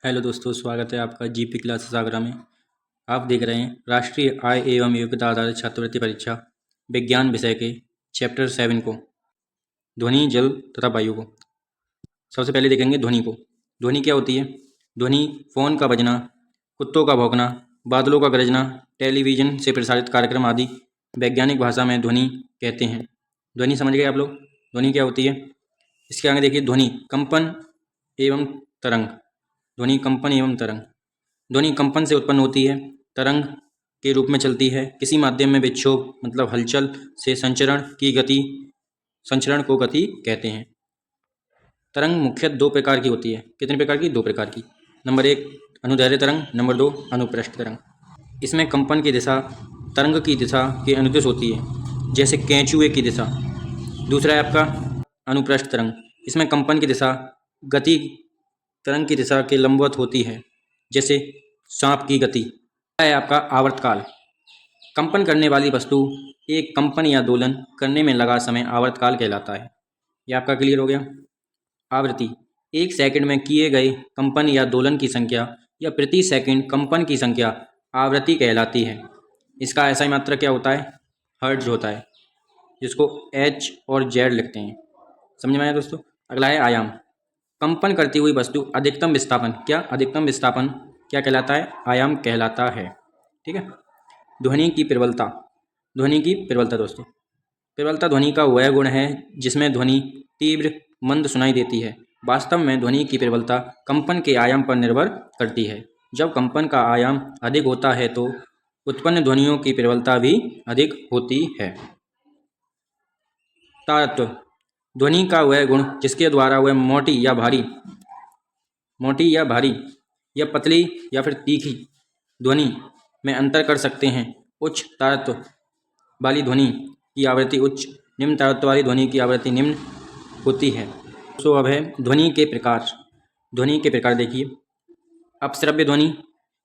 Hello दोस्तों, स्वागत है आपका जीपी क्लासेस आगरा में। आप देख रहे हैं राष्ट्रीय आय एवं योग्यता आधारित छात्रवृत्ति परीक्षा विज्ञान विषय के चैप्टर 7 को, ध्वनि, जल तथा वायु को। सबसे पहले देखेंगे ध्वनि को। ध्वनि क्या होती है? ध्वनि फ़ोन का बजना, कुत्तों का भौंकना, बादलों का गरजना, टेलीविज़न से प्रसारित कार्यक्रम आदि वैज्ञानिक भाषा में ध्वनि कहते हैं। ध्वनि समझ गए आप लोग? ध्वनि क्या होती है? इसके आगे देखिए ध्वनि कंपन एवं तरंग। ध्वनि कंपन एवं तरंग। ध्वनि कंपन से उत्पन्न होती है, तरंग के रूप में चलती है। किसी माध्यम में विक्षोभ मतलब हलचल से संचरण को गति कहते हैं। तरंग मुख्य दो प्रकार की होती है। कितने प्रकार की? दो प्रकार की। नंबर 1 अनुदैर्ध्य तरंग, नंबर 2 अनुप्रस्थ तरंग। इसमें कंपन की दिशा तरंग की दिशा के अनुदिश होती है, जैसे केंचुए की दिशा। दूसरा है आपका अनुप्रस्थ तरंग। इसमें कंपन की दिशा गति तरंग की दिशा के लंबवत होती है, जैसे सांप की गति। है आपका आवर्तकाल। कंपन करने वाली वस्तु एक कंपन या दोलन करने में लगा समय आवर्तकाल कहलाता है। यह आपका क्लियर हो गया। आवृत्ति एक सेकंड में किए गए कंपन या दोलन की संख्या या प्रति सेकंड कंपन की संख्या आवृत्ति कहलाती है। इसका ऐसा ही मात्रक क्या होता है? हर्ट्ज होता है, जिसको एच और जेड लिखते हैं। समझ में आया दोस्तों? अगला है आयाम। कंपन करती हुई वस्तु अधिकतम विस्थापन क्या कहलाता है? आयाम कहलाता है। ठीक है। ध्वनि की प्रबलता। ध्वनि की प्रबलता दोस्तों, प्रबलता ध्वनि का वह गुण है जिसमें ध्वनि तीव्र मंद सुनाई देती है। वास्तव में ध्वनि की प्रबलता कंपन के आयाम पर निर्भर करती है। जब कंपन का आयाम अधिक होता है तो उत्पन्न ध्वनियों की प्रबलता भी अधिक होती है। तारत्व ध्वनि का वह गुण जिसके द्वारा वह मोटी या भारी या पतली या फिर तीखी ध्वनि में अंतर कर सकते हैं। उच्च तारत्व वाली ध्वनि की आवृत्ति उच्च, निम्न तारत्व वाली ध्वनि की आवृत्ति निम्न होती है। तो अब है ध्वनि के प्रकार। ध्वनि के प्रकार देखिए। अपश्रव्य ध्वनि,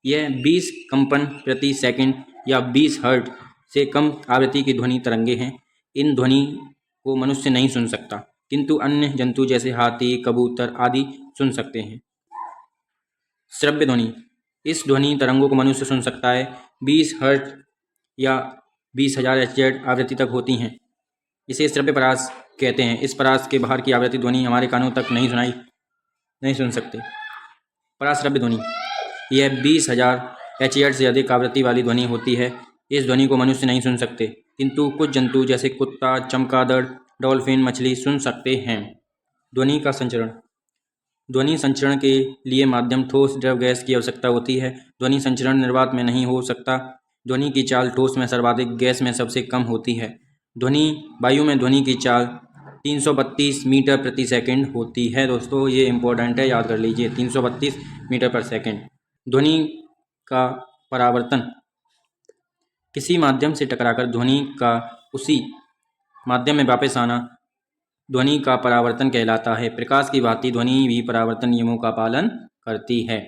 यह 20 कंपन प्रति सेकंड या 20 हर्ट्ज से कम आवृत्ति की ध्वनि तरंगे हैं। इन ध्वनि को मनुष्य नहीं सुन सकता, किंतु अन्य जंतु जैसे हाथी, कबूतर आदि सुन सकते हैं। श्रव्य ध्वनि, इस ध्वनि तरंगों को मनुष्य सुन सकता है। 20 हर्ट्ज या 20,000 HZ आवृत्ति तक होती हैं। इसे श्रव्य परास कहते हैं। इस परास के बाहर की आवृत्ति ध्वनि हमारे कानों तक नहीं सुन सकते। पराश्रव्य ध्वनि, यह 20,000 HZ से अधिक आवृत्ति वाली ध्वनि होती है। इस ध्वनि को मनुष्य नहीं सुन सकते, किंतु कुछ जंतु जैसे कुत्ता, चमगादड़, डॉल्फिन, मछली सुन सकते हैं। ध्वनि का संचरण। ध्वनि संचरण के लिए माध्यम ठोस, द्रव, गैस की आवश्यकता होती है। ध्वनि संचरण निर्वात में नहीं हो सकता। ध्वनि की चाल ठोस में सर्वाधिक, गैस में सबसे कम होती है। वायु में ध्वनि की चाल 332 मीटर प्रति सेकंड होती है। दोस्तों ये इम्पोर्टेंट है, याद कर लीजिए, 332 मीटर पर सेकंड। ध्वनि का परावर्तन, किसी माध्यम से टकराकर ध्वनि का उसी माध्यम में वापस आना ध्वनि का परावर्तन कहलाता है। प्रकाश की भांति ध्वनि भी परावर्तन नियमों का पालन करती है।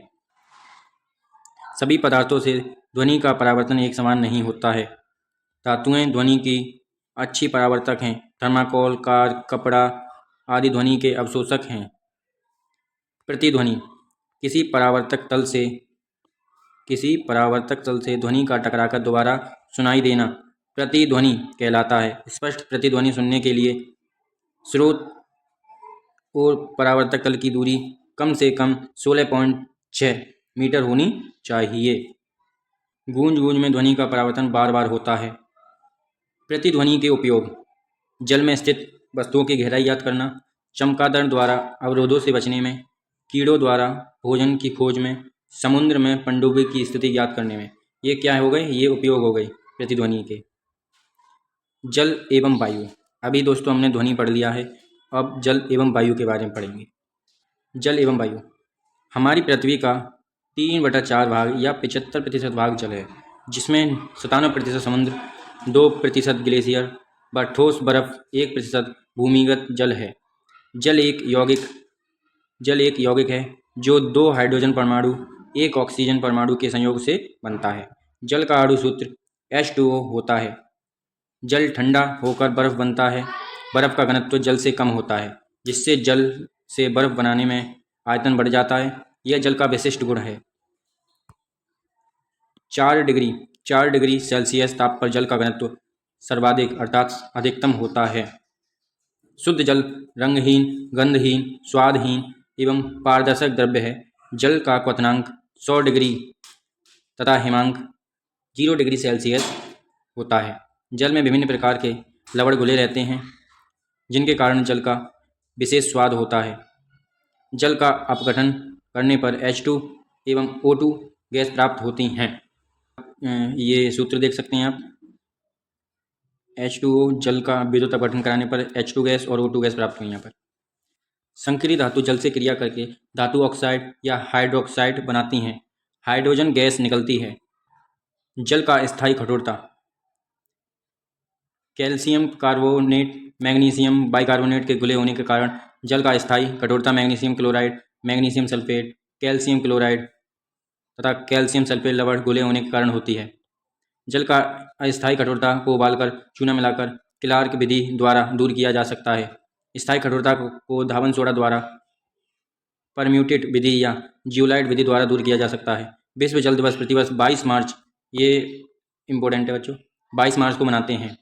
सभी पदार्थों से ध्वनि का परावर्तन एक समान नहीं होता है। धातुएं ध्वनि की अच्छी परावर्तक हैं। थर्माकोल, कार, कपड़ा आदि ध्वनि के अवशोषक हैं। प्रतिध्वनि, किसी परावर्तक तल से ध्वनि का टकराकर दोबारा सुनाई देना प्रतिध्वनि कहलाता है। स्पष्ट प्रतिध्वनि सुनने के लिए स्रोत और परावर्तक तल की दूरी कम से कम 16.6 मीटर होनी चाहिए। गूंज में ध्वनि का परावर्तन बार बार होता है। प्रतिध्वनि के उपयोग: जल में स्थित वस्तुओं की गहराई ज्ञात करना, चमगादड़ द्वारा अवरोधों से बचने में, कीड़ों द्वारा भोजन की खोज में, समुद्र में पनडुब्बी की स्थिति ज्ञात करने में। ये क्या हो गए? ये उपयोग हो गए प्रतिध्वनि के। जल एवं वायु। अभी दोस्तों हमने ध्वनि पढ़ लिया है, अब जल एवं वायु के बारे में पढ़ेंगे। जल एवं वायु, हमारी पृथ्वी का 3/4 भाग या 75% भाग जल है, जिसमें 97% समुद्र, 2% ग्लेशियर व ठोस बर्फ, 1% भूमिगत जल है। जल एक यौगिक है जो 2 हाइड्रोजन परमाणु, 1 ऑक्सीजन परमाणु के संयोग से बनता है। जल का अणु सूत्र H2O होता है। जल ठंडा होकर बर्फ बनता है। बर्फ का घनत्व जल से कम होता है, जिससे जल से बर्फ बनाने में आयतन बढ़ जाता है। यह जल का विशिष्ट गुण है। 4 डिग्री सेल्सियस ताप पर जल का घनत्व सर्वाधिक अर्थात अधिकतम होता है। शुद्ध जल रंगहीन, गंधहीन, स्वादहीन एवं पारदर्शक द्रव्य है। जल का क्वथनांक 100 डिग्री तथा हिमांक 0 डिग्री सेल्सियस होता है। जल में विभिन्न प्रकार के लवण घुले रहते हैं, जिनके कारण जल का विशेष स्वाद होता है। जल का अपघटन करने पर H2 एवं O2 गैस प्राप्त होती हैं। ये सूत्र देख सकते हैं आप। H2O जल का विद्युत अपघटन कराने पर H2 गैस और O2 गैस प्राप्त हुई यहाँ पर। संकरी धातु जल से क्रिया करके धातु ऑक्साइड या हाइड्रोक्साइड बनाती हैं। हाइड्रोजन गैस निकलती है। जल का स्थायी कठोरता कैल्शियम कार्बोनेट मैग्नीशियम बाइकार्बोनेट के घुले होने के कारण जल का स्थायी कठोरता magnesium chloride, magnesium sulphate, calcium chloride तथा कैल्शियम सल्फेट लवण घुले होने के कारण होती है। जल का अस्थायी कठोरता को उबालकर चूना मिलाकर क्लार्क विधि द्वारा दूर किया जा सकता है। स्थायी कठोरता को धावन सोडा द्वारा, परम्यूटेट विधि या जियोलाइट विधि द्वारा दूर किया जा सकता है। विश्व जल दिवस प्रतिवर्ष 22 मार्च, ये इम्पोर्टेंट है बच्चों, 22 मार्च को मनाते हैं।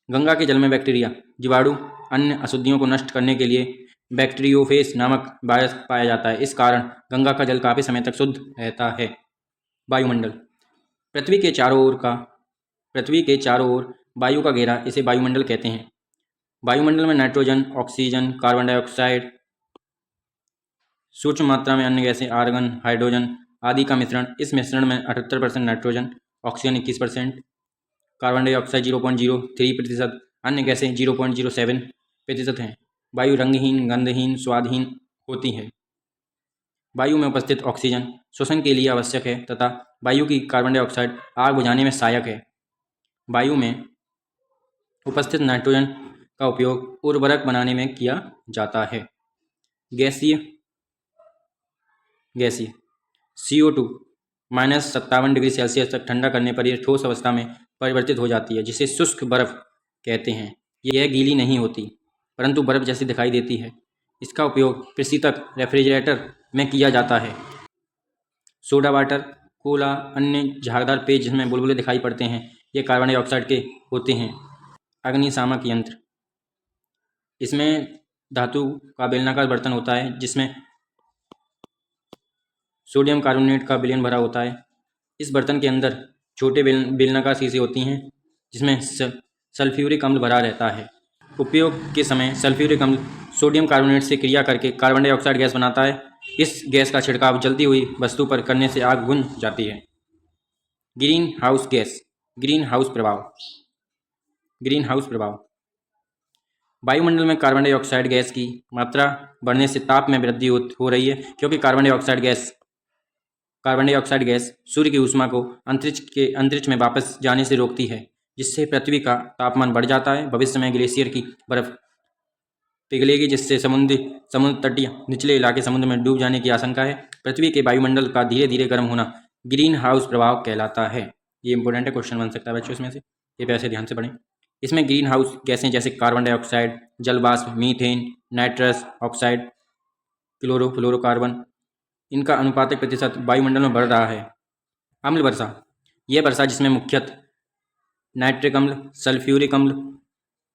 गंगा के जल में बैक्टीरिया, जीवाणु, अन्य अशुद्धियों को नष्ट करने के लिए बैक्टीरियोफेज नामक वायरस पाया जाता है। इस कारण गंगा का जल काफ़ी समय तक शुद्ध रहता है। वायुमंडल पृथ्वी के चारों ओर वायु का घेरा, इसे वायुमंडल कहते हैं। वायुमंडल में नाइट्रोजन, ऑक्सीजन, कार्बन डाइऑक्साइड, सूक्ष्म मात्रा में अन्य गैसें, आर्गन, हाइड्रोजन आदि का मिश्रण। इस मिश्रण में 78% नाइट्रोजन, ऑक्सीजन 21%, कार्बन डाइऑक्साइड 0.03%, अन्य गैसें 0.07% हैं। वायु रंगहीन, गंधहीन, स्वादहीन होती है। वायु में उपस्थित ऑक्सीजन श्वसन के लिए आवश्यक है तथा वायु की कार्बन डाइऑक्साइड आग बुझाने में सहायक है। वायु में उपस्थित नाइट्रोजन का उपयोग उर्वरक बनाने में किया जाता है। गैसीय CO2 -57 डिग्री सेल्सियस तक ठंडा करने पर यह ठोस अवस्था में परिवर्तित हो जाती है, जिसे शुष्क बर्फ कहते हैं। यह गीली नहीं होती परंतु बर्फ जैसी दिखाई देती है। इसका उपयोग प्रशीतक रेफ्रिजरेटर में किया जाता है। सोडा वाटर, कोला, अन्य झागदार पेय जिसमें बुलबुले दिखाई पड़ते हैं, ये कार्बन डाइऑक्साइड के होते हैं। अग्निशामक यंत्र, इसमें धातु का बेलनाकार बर्तन होता है जिसमें सोडियम कार्बोनेट का विलयन भरा होता है। इस बर्तन के अंदर छोटे बेलनाकार शीशे होती हैं जिसमें सल्फ्यूरिक अम्ल भरा रहता है। उपयोग के समय सल्फ्यूरिक अम्ल सोडियम कार्बोनेट से क्रिया करके कार्बन डाइऑक्साइड गैस बनाता है। इस गैस का छिड़काव जलती हुई वस्तु पर करने से आग बुझ जाती है। ग्रीन हाउस प्रभाव वायुमंडल में कार्बन डाइऑक्साइड गैस की मात्रा बढ़ने से ताप में वृद्धि हो रही है, क्योंकि कार्बन डाइऑक्साइड गैस सूर्य की ऊष्मा को अंतरिक्ष में वापस जाने से रोकती है, जिससे पृथ्वी का तापमान बढ़ जाता है। भविष्य में ग्लेशियर की बर्फ पिघलेगी, जिससे समुद्र तटीय निचले इलाके समुद्र में डूब जाने की आशंका है। पृथ्वी के वायुमंडल का धीरे धीरे गर्म होना ग्रीन हाउस प्रभाव कहलाता है। ये इंपॉर्टेंट है, क्वेश्चन बन सकता है बच्चों इसमें से, ये पैसे ध्यान से पढ़ें। इसमें ग्रीन हाउस गैसें जैसे कार्बन डाइऑक्साइड, जलवाष्प, मीथेन, नाइट्रस ऑक्साइड, क्लोरोफ्लोरोकार्बन, इनका अनुपातिक प्रतिशत वायुमंडल में बढ़ रहा है। अम्ल वर्षा, यह वर्षा जिसमें मुख्यतः नाइट्रिक अम्ल, सल्फ्यूरिक अम्ल,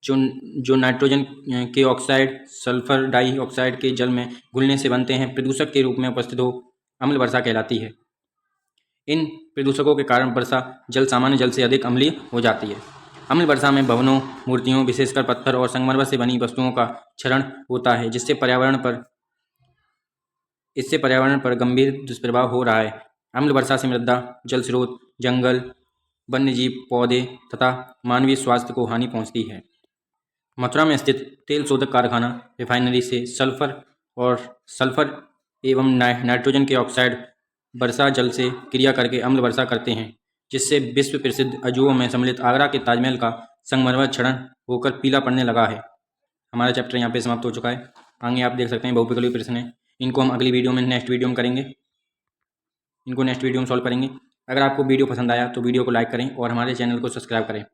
जो नाइट्रोजन के ऑक्साइड सल्फर डाइऑक्साइड के जल में घुलने से बनते हैं, प्रदूषक के रूप में उपस्थित हो अम्ल वर्षा कहलाती है। इन प्रदूषकों के कारण वर्षा जल सामान्य जल से अधिक अम्लीय हो जाती है। अम्ल वर्षा में भवनों, मूर्तियों, विशेषकर पत्थर और संगमरमर से बनी वस्तुओं का क्षरण होता है, इससे पर्यावरण पर गंभीर दुष्प्रभाव हो रहा है। अम्ल वर्षा से मृदा, जल स्रोत, जंगल, वन्यजीव, पौधे तथा मानवीय स्वास्थ्य को हानि पहुंचती है। मथुरा में स्थित तेल शोधक कारखाना रिफाइनरी से सल्फर एवं नाइट्रोजन के ऑक्साइड वर्षा जल से क्रिया करके अम्ल वर्षा करते हैं, जिससे विश्व प्रसिद्ध अजूबों में सम्मिलित आगरा के ताजमहल का संगमरमर क्षरण होकर पीला पड़ने लगा है। हमारा चैप्टर यहाँ पे समाप्त हो चुका है। आगे आप देख सकते हैं बहुविकल्पी प्रश्न है, इनको हम अगली वीडियो में नेक्स्ट वीडियो में करेंगे, इनको नेक्स्ट वीडियो में सॉल्व करेंगे। अगर आपको वीडियो पसंद आया तो वीडियो को लाइक करें और हमारे चैनल को सब्सक्राइब करें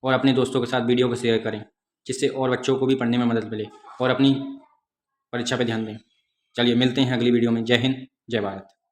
और अपने दोस्तों के साथ वीडियो को शेयर करें, जिससे और बच्चों को भी पढ़ने में मदद मिले और अपनी परीक्षा पर ध्यान दें। चलिए मिलते हैं अगली वीडियो में। जय हिंद, जय भारत।